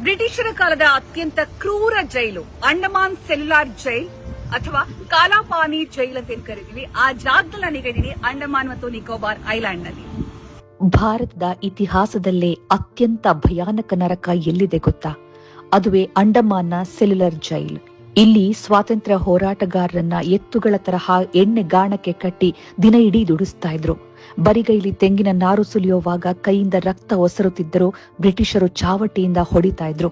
ಬ್ರಿಟಿಷರ ಕಾಲದ ಅತ್ಯಂತ ಕ್ರೂರ ಜೈಲು ಅಂಡಮಾನ್ ಸೆಲ್ಯುಲಾರ್ ಜೈಲ್ ಅಥವಾ ಕಾಲಾಪಾನಿ ಜೈಲ್ ಅಂತ ಏನ್ ಕರಿತೀವಿ. ಆ ಜಾಗದಲ್ಲಿ ನಾನೀಗಿದ್ದೀನಿ ಅಂಡಮಾನ್ ಮತ್ತು ನಿಕೋಬಾರ್ ಐಲ್ಯಾಂಡ್ ನಲ್ಲಿ. ಭಾರತದ ಇತಿಹಾಸದಲ್ಲೇ ಅತ್ಯಂತ ಭಯಾನಕ ನರಕ ಎಲ್ಲಿದೆ ಗೊತ್ತಾ? ಅದುವೇ ಅಂಡಮಾನ್ನ ಸೆಲ್ಯುಲರ್ ಜೈಲ್. ಇಲ್ಲಿ ಸ್ವಾತಂತ್ರ್ಯ ಹೋರಾಟಗಾರರನ್ನ ಎತ್ತುಗಳ ತರಹ ಎಣ್ಣೆಗಾಣಕ್ಕೆ ಕಟ್ಟಿ ದಿನ ಇಡೀ ದುಡಿಸ್ತಾ ಇದ್ರು. ಬರಿಗೈಲಿ ತೆಂಗಿನ ನಾರು ಸುಲಿಯುವಾಗ ಕೈಯಿಂದ ರಕ್ತ ಒಸರುತ್ತಿದ್ದರೂ ಬ್ರಿಟಿಷರು ಚಾವಟಿಯಿಂದ ಹೊಡಿತಾ ಇದ್ರು.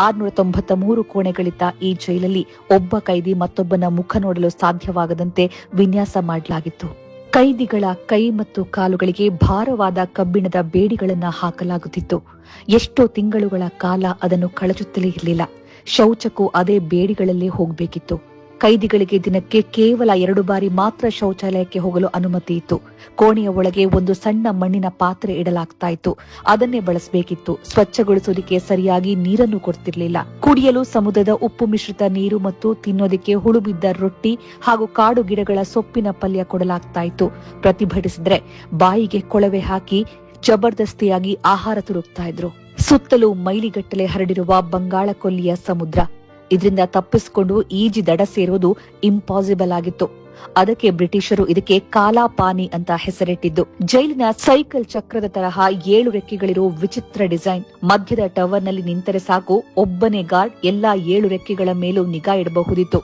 693 ಕೋಣೆಗಳಿದ್ದ ಈ ಜೈಲಲ್ಲಿ ಒಬ್ಬ ಕೈದಿ ಮತ್ತೊಬ್ಬನ ಮುಖ ನೋಡಲು ಸಾಧ್ಯವಾಗದಂತೆ ವಿನ್ಯಾಸ ಮಾಡಲಾಗಿತ್ತು. ಕೈದಿಗಳ ಕೈ ಮತ್ತು ಕಾಲುಗಳಿಗೆ ಭಾರವಾದ ಕಬ್ಬಿಣದ ಬೇಡಿಗಳನ್ನ ಹಾಕಲಾಗುತ್ತಿತ್ತು. ಎಷ್ಟೋ ತಿಂಗಳುಗಳ ಕಾಲ ಅದನ್ನು ಕಳಚುತ್ತಲೇ ಇರಲಿಲ್ಲ. ಶೌಚಕ್ಕೂ ಅದೇ ಬೇಡಿಗಳಲ್ಲೇ ಹೋಗಬೇಕಿತ್ತು. ಕೈದಿಗಳಿಗೆ ದಿನಕ್ಕೆ ಕೇವಲ 2 ಬಾರಿ ಮಾತ್ರ ಶೌಚಾಲಯಕ್ಕೆ ಹೋಗಲು ಅನುಮತಿ ಇತ್ತು. ಕೋಣೆಯ ಒಳಗೆ ಒಂದು ಸಣ್ಣ ಮಣ್ಣಿನ ಪಾತ್ರೆ ಇಡಲಾಗ್ತಾ ಇತ್ತು. ಅದನ್ನೇ ಬಳಸಬೇಕಿತ್ತು. ಸ್ವಚ್ಛಗೊಳಿಸೋದಕ್ಕೆ ಸರಿಯಾಗಿ ನೀರನ್ನು ಕೊಡ್ತಿರ್ಲಿಲ್ಲ. ಕುಡಿಯಲು ಸಮುದ್ರದ ಉಪ್ಪು ಮಿಶ್ರಿತ ನೀರು ಮತ್ತು ತಿನ್ನೋದಕ್ಕೆ ಹುಳುಬಿದ್ದ ರೊಟ್ಟಿ ಹಾಗೂ ಕಾಡು ಗಿಡಗಳ ಸೊಪ್ಪಿನ ಪಲ್ಯ ಕೊಡಲಾಗ್ತಾ ಇತ್ತು. ಪ್ರತಿಭಟಿಸಿದ್ರೆ ಬಾಯಿಗೆ ಕೊಳವೆ ಹಾಕಿ ಜಬರ್ದಸ್ತಿಯಾಗಿ ಆಹಾರ ತುರುಕ್ತಾ ಇದ್ರು. ಸುತ್ತಲೂ ಮೈಲಿಗಟ್ಟಲೆ ಹರಡಿರುವ ಬಂಗಾಳ ಕೊಲ್ಲಿಯ ಸಮುದ್ರ. ಇದರಿಂದ ತಪ್ಪಿಸಿಕೊಂಡು ಈಜಿ ದಡ ಸೇರೋದು ಇಂಪಾಸಿಬಲ್ ಆಗಿತ್ತು. ಅದಕ್ಕೆ ಬ್ರಿಟಿಷರು ಇದಕ್ಕೆ ಕಾಲಾಪಾನಿ ಅಂತ ಹೆಸರಿಟ್ಟಿದ್ದು. ಜೈಲಿನ ಸೈಕಲ್ ಚಕ್ರದ ತರಹ 7 ರೆಕ್ಕೆಗಳಿರೋ ವಿಚಿತ್ರ ಡಿಸೈನ್. ಮಧ್ಯದ ಟವರ್ನಲ್ಲಿ ನಿಂತರೆ ಸಾಕು, ಒಬ್ಬನೇ ಗಾರ್ಡ್ ಎಲ್ಲಾ 7 ರೆಕ್ಕೆಗಳ ಮೇಲೂ ನಿಗಾ ಇಡಬಹುದಿತ್ತು.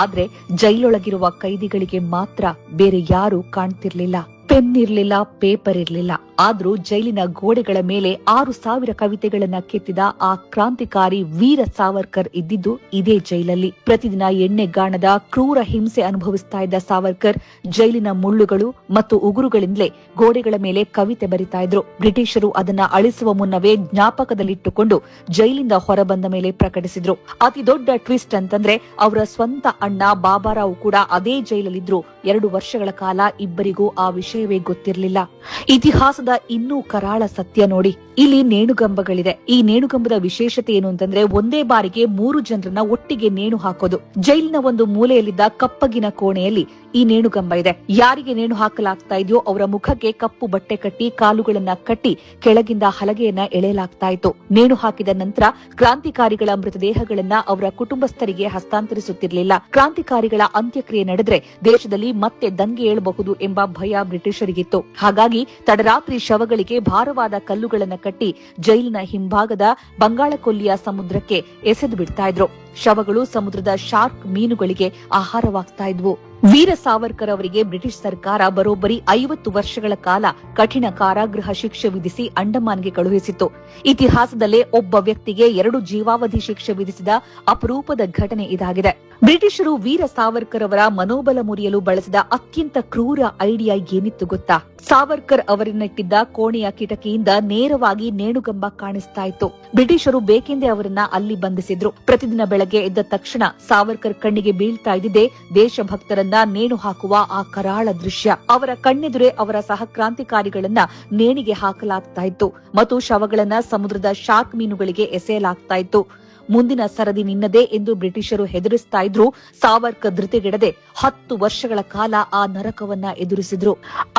ಆದ್ರೆ ಜೈಲೊಳಗಿರುವ ಕೈದಿಗಳಿಗೆ ಮಾತ್ರ ಬೇರೆ ಯಾರೂ ಕಾಣ್ತಿರ್ಲಿಲ್ಲ. ಪೆನ್ ಇರ್ಲಿಲ್ಲ, ಪೇಪರ್ ಇರ್ಲಿಲ್ಲ. ಆದ್ರೂ ಜೈಲಿನ ಗೋಡೆಗಳ ಮೇಲೆ 6,000 ಕವಿತೆಗಳನ್ನ ಕೆತ್ತಿದ ಆ ಕ್ರಾಂತಿಕಾರಿ ವೀರ ಸಾವರ್ಕರ್ ಇದ್ದಿದ್ದು ಇದೇ ಜೈಲಲ್ಲಿ. ಪ್ರತಿದಿನ ಎಣ್ಣೆಗಾಣದ ಕ್ರೂರ ಹಿಂಸೆ ಅನುಭವಿಸ್ತಾ ಇದ್ದ ಸಾವರ್ಕರ್ ಜೈಲಿನ ಮುಳ್ಳುಗಳು ಮತ್ತು ಉಗುರುಗಳಿಂದಲೇ ಗೋಡೆಗಳ ಮೇಲೆ ಕವಿತೆ ಬರಿತಾ ಇದ್ರು. ಬ್ರಿಟಿಷರು ಅದನ್ನ ಅಳಿಸುವ ಮುನ್ನವೇ ಜ್ಞಾಪಕದಲ್ಲಿಟ್ಟುಕೊಂಡು ಜೈಲಿಂದ ಹೊರಬಂದ ಮೇಲೆ ಪ್ರಕಟಿಸಿದ್ರು. ಅತಿ ದೊಡ್ಡ ಟ್ವಿಸ್ಟ್ ಅಂತಂದ್ರೆ ಅವರ ಸ್ವಂತ ಅಣ್ಣ ಬಾಬಾರಾವ್ ಕೂಡ ಅದೇ ಜೈಲಲ್ಲಿದ್ರು. 2 ವರ್ಷಗಳ ಕಾಲ ಇಬ್ಬರಿಗೂ ಆ ವಿಷಯವೇ ಗೊತ್ತಿರಲಿಲ್ಲ. ಇತಿಹಾಸದ ಇನ್ನೂ ಕರಾಳ ಸತ್ಯ ನೋಡಿ. ಇಲ್ಲಿ ನೇಣುಗಂಬಗಳಿದೆ. ಈ ನೇಣುಗಂಬದ ವಿಶೇಷತೆ ಏನು ಅಂತಂದ್ರೆ, ಒಂದೇ ಬಾರಿಗೆ 3 ಜನರನ್ನ ಒಟ್ಟಿಗೆ ನೇಣು ಹಾಕೋದು. ಜೈಲಿನ ಒಂದು ಮೂಲೆಯಲ್ಲಿದ್ದ ಕಪ್ಪಗಿನ ಕೋಣೆಯಲ್ಲಿ ಈ ನೇಣುಗಂಬ ಇದೆ. ಯಾರಿಗೆ ನೇಣು ಹಾಕಲಾಗ್ತಾ ಇದೆಯೋ ಅವರ ಮುಖಕ್ಕೆ ಕಪ್ಪು ಬಟ್ಟೆ ಕಟ್ಟಿ ಕಾಲುಗಳನ್ನ ಕಟ್ಟಿ ಕೆಳಗಿಂದ ಹಲಗೆಯನ್ನ ಎಳೆಯಲಾಗ್ತಾ ಇತ್ತು. ನೇಣು ಹಾಕಿದ ನಂತರ ಕ್ರಾಂತಿಕಾರಿಗಳ ಮೃತದೇಹಗಳನ್ನ ಅವರ ಕುಟುಂಬಸ್ಥರಿಗೆ ಹಸ್ತಾಂತರಿಸುತ್ತಿರಲಿಲ್ಲ. ಕ್ರಾಂತಿಕಾರಿಗಳ ಅಂತ್ಯಕ್ರಿಯೆ ನಡೆದ್ರೆ ದೇಶದಲ್ಲಿ ಮತ್ತೆ ದಂಗೆ ಏಳಬಹುದು ಎಂಬ ಭಯ ಬ್ರಿಟಿಷರಿಗಿತ್ತು. ಹಾಗಾಗಿ ತಡರಾತ್ರಿ ಶವಗಳಿಗೆ ಭಾರವಾದ ಕಲ್ಲುಗಳನ್ನ ಕಟ್ಟಿ ಜೈಲಿನ ಹಿಂಭಾಗದ ಬಂಗಾಳಕೊಲ್ಲಿಯ ಸಮುದ್ರಕ್ಕೆ ಎಸೆದು ಬಿಡ್ತಾ ಇದ್ರು. ಶವಗಳು ಸಮುದ್ರದ ಶಾರ್ಕ್ ಮೀನುಗಳಿಗೆ ಆಹಾರವಾಗ್ತಾ ಇದ್ವು. ವೀರ ಸಾವರ್ಕರ್ ಅವರಿಗೆ ಬ್ರಿಟಿಷ್ ಸರ್ಕಾರ ಬರೋಬ್ಬರಿ 50 ವರ್ಷಗಳ ಕಾಲ ಕಠಿಣ ಕಾರಾಗೃಹ ಶಿಕ್ಷೆ ವಿಧಿಸಿ ಅಂಡಮಾನ್ಗೆ ಕಳುಹಿಸಿತ್ತು. ಇತಿಹಾಸದಲ್ಲೇ ಒಬ್ಬ ವ್ಯಕ್ತಿಗೆ 2 ಜೀವಾವಧಿ ಶಿಕ್ಷೆ ವಿಧಿಸಿದ ಅಪರೂಪದ ಘಟನೆ ಇದಾಗಿದೆ. ಬ್ರಿಟಿಷರು ವೀರ ಸಾವರ್ಕರ್ ಅವರ ಮನೋಬಲ ಮುರಿಯಲು ಬಳಸಿದ ಅತ್ಯಂತ ಕ್ರೂರ ಐಡಿಯಾ ಏನಿತ್ತು ಗೊತ್ತಾ? ಸಾವರ್ಕರ್ ಅವರನ್ನಿಟ್ಟಿದ್ದ ಕೋಣೆಯ ಕಿಟಕಿಯಿಂದ ನೇರವಾಗಿ ನೇಣುಗಂಬ ಕಾಣಿಸ್ತಾ ಇತ್ತು. ಬ್ರಿಟಿಷರು ಬೇಕೆಂದೇ ಅವರನ್ನ ಅಲ್ಲಿ ಬಂಧಿಸಿದ್ರು. ಪ್ರತಿದಿನ ಬೆಳಗ್ಗೆ ಎದ್ದ ತಕ್ಷಣ ಸಾವರ್ಕರ್ ಕಣ್ಣಿಗೆ ಬೀಳ್ತಾ ಇದ್ದಿದ್ದೇ ದೇಶಭಕ್ತರನ್ನ ನೇಣು ಹಾಕುವ ಆ ಕರಾಳ ದೃಶ್ಯ. ಅವರ ಕಣ್ಣೆದುರೇ ಅವರ ಸಹ ಕ್ರಾಂತಿಕಾರಿಗಳನ್ನ ನೇಣಿಗೆ ಹಾಕಲಾಗ್ತಾ ಇತ್ತು ಮತ್ತು ಶವಗಳನ್ನ ಸಮುದ್ರದ ಶಾರ್ಕ್ ಮೀನುಗಳಿಗೆ ಎಸೆಯಲಾಗ್ತಾ ಇತ್ತು. ಮುಂದಿನ ಸರದಿ ನಿನ್ನದೇ ಎಂದು ಬ್ರಿಟಿಷರು ಹೆದರಿಸ್ತಾ ಇದ್ರು. ಸಾವರ್ಕರ್ ಧೃತಿಗೆಡದೆ 10 ವರ್ಷಗಳ ಕಾಲ ಆ ನರಕವನ್ನ ಎದುರಿಸಿದ್ರು.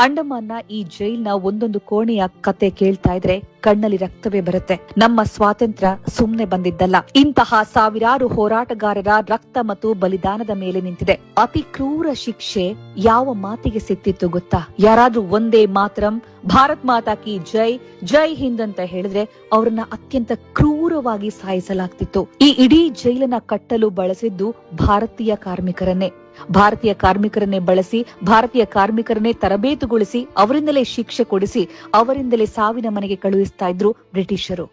ಅಂಡಮಾನ್ನ ಈ ಜೈಲ್ನ ಒಂದೊಂದು ಕೋಣೆಯ ಕತೆ ಕೇಳ್ತಾ ಇದ್ರೆ ಕಣ್ಣಲ್ಲಿ ರಕ್ತವೇ ಬರುತ್ತೆ. ನಮ್ಮ ಸ್ವಾತಂತ್ರ್ಯ ಸುಮ್ನೆ ಬಂದಿದ್ದಲ್ಲ. ಇಂತಹ ಸಾವಿರಾರು ಹೋರಾಟಗಾರರ ರಕ್ತ ಮತ್ತು ಬಲಿದಾನದ ಮೇಲೆ ನಿಂತಿದೆ. ಅತಿ ಕ್ರೂರ ಶಿಕ್ಷೆ ಯಾವ ಮಾತಿಗೆ ಸಿಕ್ತಿತ್ತು ಗೊತ್ತಾ? ಯಾರಾದ್ರೂ ಒಂದೇ ಮಾತರಂ, ಭಾರತ್ ಮಾತಾ ಕಿ ಜೈ, ಜೈ ಹಿಂದ್ ಅಂತ ಹೇಳಿದ್ರೆ ಅವರನ್ನ ಅತ್ಯಂತ ಕ್ರೂರವಾಗಿ ಸಾಯಿಸಲಾಗ್ತಿತ್ತು. ಈ ಇಡೀ ಜೈಲನ್ನ ಕಟ್ಟಲು ಬಳಸಿದ್ದು ಭಾರತೀಯ ಕಾರ್ಮಿಕರನ್ನೇ. ಭಾರತೀಯ ಕಾರ್ಮಿಕರನ್ನೇ ಬಳಸಿ, ಭಾರತೀಯ ಕಾರ್ಮಿಕರನ್ನೇ ತರಬೇತುಗೊಳಿಸಿ, ಅವರಿಂದಲೇ ಶಿಕ್ಷೆ ಕೊಡಿಸಿ, ಅವರಿಂದಲೇ ಸಾವಿನ ಮನೆಗೆ ಕಳುಹಿಸ್ತಾ ಇದ್ರು ಬ್ರಿಟಿಷರು.